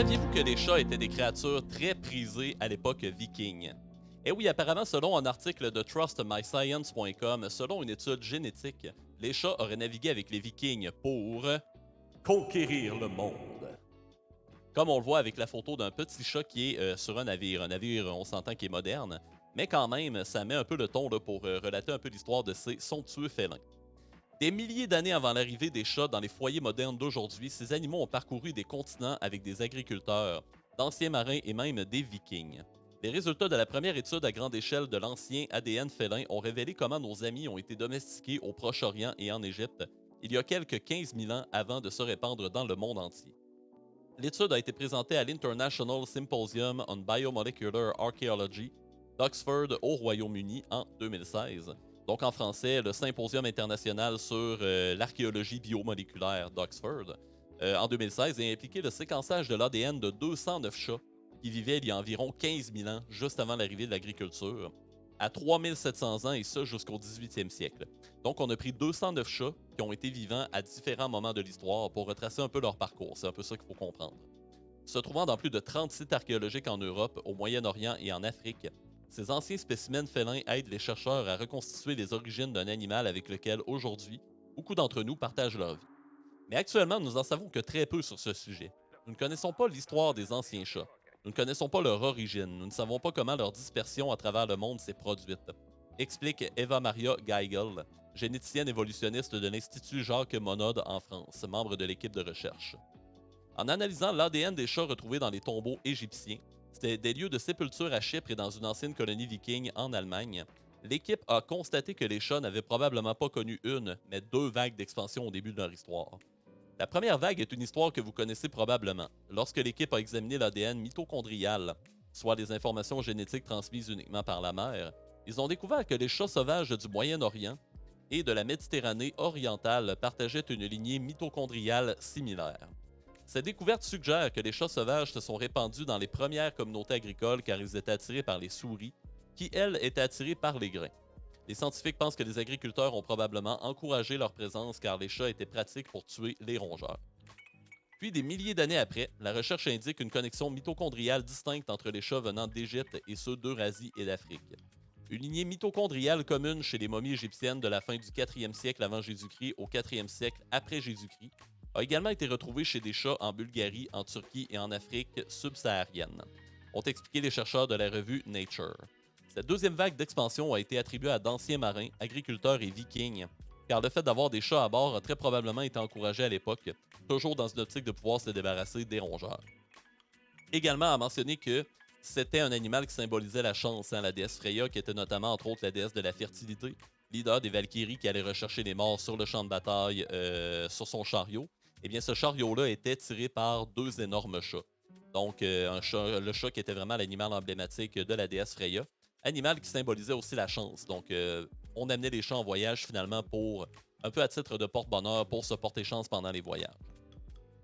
Saviez-vous que les chats étaient des créatures très prisées à l'époque viking? Eh oui, apparemment, selon un article de trustmyscience.com, selon une étude génétique, les chats auraient navigué avec les vikings pour conquérir le monde. Comme on le voit avec la photo d'un petit chat qui est sur un navire. Un navire, on s'entend, qui est moderne, mais quand même, ça met un peu le ton là, pour relater un peu l'histoire de ces somptueux félins. Des milliers d'années avant l'arrivée des chats dans les foyers modernes d'aujourd'hui, ces animaux ont parcouru des continents avec des agriculteurs, d'anciens marins et même des vikings. Les résultats de la première étude à grande échelle de l'ancien ADN félin ont révélé comment nos amis ont été domestiqués au Proche-Orient et en Égypte il y a quelques 15 000 ans avant de se répandre dans le monde entier. L'étude a été présentée à l'International Symposium on Biomolecular Archaeology d'Oxford au Royaume-Uni en 2016. Donc en français, le Symposium international sur l'archéologie biomoléculaire d'Oxford en 2016 a impliqué le séquençage de l'ADN de 209 chats qui vivaient il y a environ 15 000 ans, juste avant l'arrivée de l'agriculture, à 3700 ans et ça jusqu'au 18e siècle. Donc on a pris 209 chats qui ont été vivants à différents moments de l'histoire pour retracer un peu leur parcours. C'est un peu ça qu'il faut comprendre. Se trouvant dans plus de 30 sites archéologiques en Europe, au Moyen-Orient et en Afrique, ces anciens spécimens félins aident les chercheurs à reconstituer les origines d'un animal avec lequel, aujourd'hui, beaucoup d'entre nous partagent leur vie. Mais actuellement, nous n'en savons que très peu sur ce sujet. Nous ne connaissons pas l'histoire des anciens chats. Nous ne connaissons pas leur origine. Nous ne savons pas comment leur dispersion à travers le monde s'est produite. Explique Eva Maria Geigel, généticienne évolutionniste de l'Institut Jacques Monod en France, membre de l'équipe de recherche. En analysant l'ADN des chats retrouvés dans les tombeaux égyptiens, c'était des lieux de sépulture à Chypre et dans une ancienne colonie viking en Allemagne, l'équipe a constaté que les chats n'avaient probablement pas connu une, mais deux vagues d'expansion au début de leur histoire. La première vague est une histoire que vous connaissez probablement. Lorsque l'équipe a examiné l'ADN mitochondrial, soit les informations génétiques transmises uniquement par la mère, ils ont découvert que les chats sauvages du Moyen-Orient et de la Méditerranée orientale partageaient une lignée mitochondriale similaire. Cette découverte suggère que les chats sauvages se sont répandus dans les premières communautés agricoles car ils étaient attirés par les souris, qui, elles, étaient attirées par les grains. Les scientifiques pensent que les agriculteurs ont probablement encouragé leur présence car les chats étaient pratiques pour tuer les rongeurs. Puis, des milliers d'années après, la recherche indique une connexion mitochondriale distincte entre les chats venant d'Égypte et ceux d'Eurasie et d'Afrique. Une lignée mitochondriale commune chez les momies égyptiennes de la fin du 4e siècle avant Jésus-Christ au 4e siècle après Jésus-Christ a également été retrouvée chez des chats en Bulgarie, en Turquie et en Afrique subsaharienne, ont expliqué les chercheurs de la revue Nature. Cette deuxième vague d'expansion a été attribuée à d'anciens marins, agriculteurs et vikings, car le fait d'avoir des chats à bord a très probablement été encouragé à l'époque, toujours dans une optique de pouvoir se débarrasser des rongeurs. Également à mentionner que c'était un animal qui symbolisait la chance, la déesse Freya, qui était notamment entre autres la déesse de la fertilité, leader des Valkyries qui allaient rechercher les morts sur le champ de bataille sur son chariot. Eh bien, ce chariot-là était tiré par deux énormes chats. Donc, le chat qui était vraiment l'animal emblématique de la déesse Freya. Animal qui symbolisait aussi la chance. Donc, on amenait les chats en voyage finalement pour, un peu à titre de porte-bonheur, pour se porter chance pendant les voyages.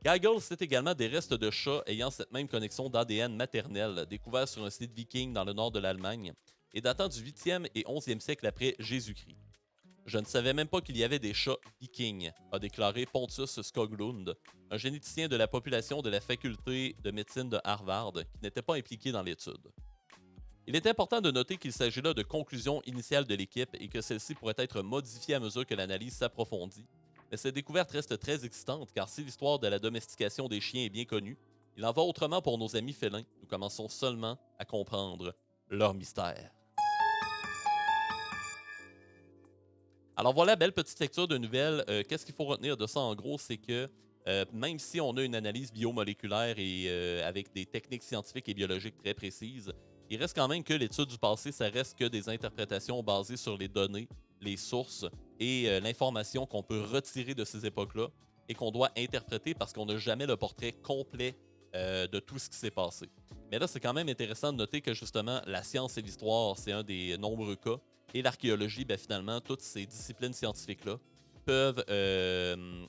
Geigel cite également des restes de chats ayant cette même connexion d'ADN maternel, découverts sur un site viking dans le nord de l'Allemagne et datant du 8e et 11e siècle après Jésus-Christ. Je ne savais même pas qu'il y avait des chats vikings, a déclaré Pontus Skoglund, un généticien de la population de la faculté de médecine de Harvard qui n'était pas impliqué dans l'étude. Il est important de noter qu'il s'agit là de conclusions initiales de l'équipe et que celles-ci pourraient être modifiées à mesure que l'analyse s'approfondit. Mais cette découverte reste très excitante car si l'histoire de la domestication des chiens est bien connue, il en va autrement pour nos amis félins. Nous commençons seulement à comprendre leur mystère. Alors voilà, belle petite lecture de nouvelles. Qu'est-ce qu'il faut retenir de ça en gros, c'est que même si on a une analyse biomoléculaire et avec des techniques scientifiques et biologiques très précises, il reste quand même que l'étude du passé, ça reste que des interprétations basées sur les données, les sources et l'information qu'on peut retirer de ces époques-là et qu'on doit interpréter parce qu'on n'a jamais le portrait complet de tout ce qui s'est passé. Mais là, c'est quand même intéressant de noter que justement, la science et l'histoire, c'est un des nombreux cas. Et l'archéologie, ben, finalement, toutes ces disciplines scientifiques-là peuvent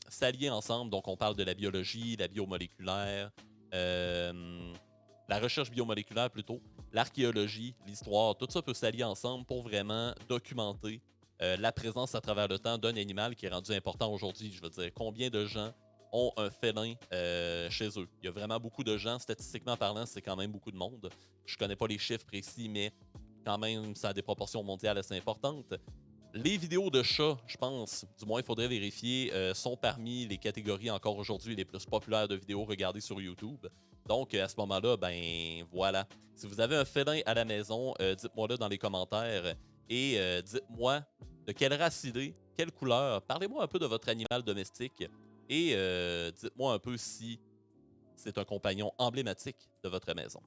s'allier ensemble. Donc, on parle de la biologie, la biomoléculaire, la recherche biomoléculaire plutôt, l'archéologie, l'histoire, tout ça peut s'allier ensemble pour vraiment documenter la présence à travers le temps d'un animal qui est rendu important aujourd'hui. Je veux dire, combien de gens ont un félin chez eux. Il y a vraiment beaucoup de gens, statistiquement parlant, c'est quand même beaucoup de monde. Je connais pas les chiffres précis, mais quand même, ça a des proportions mondiales assez importantes. Les vidéos de chats, je pense, du moins il faudrait vérifier, sont parmi les catégories encore aujourd'hui les plus populaires de vidéos regardées sur YouTube. Donc à ce moment-là, ben voilà. Si vous avez un félin à la maison, dites-moi-le dans les commentaires et dites-moi de quelle race il est, quelle couleur. Parlez-moi un peu de votre animal domestique et dites-moi un peu si c'est un compagnon emblématique de votre maison.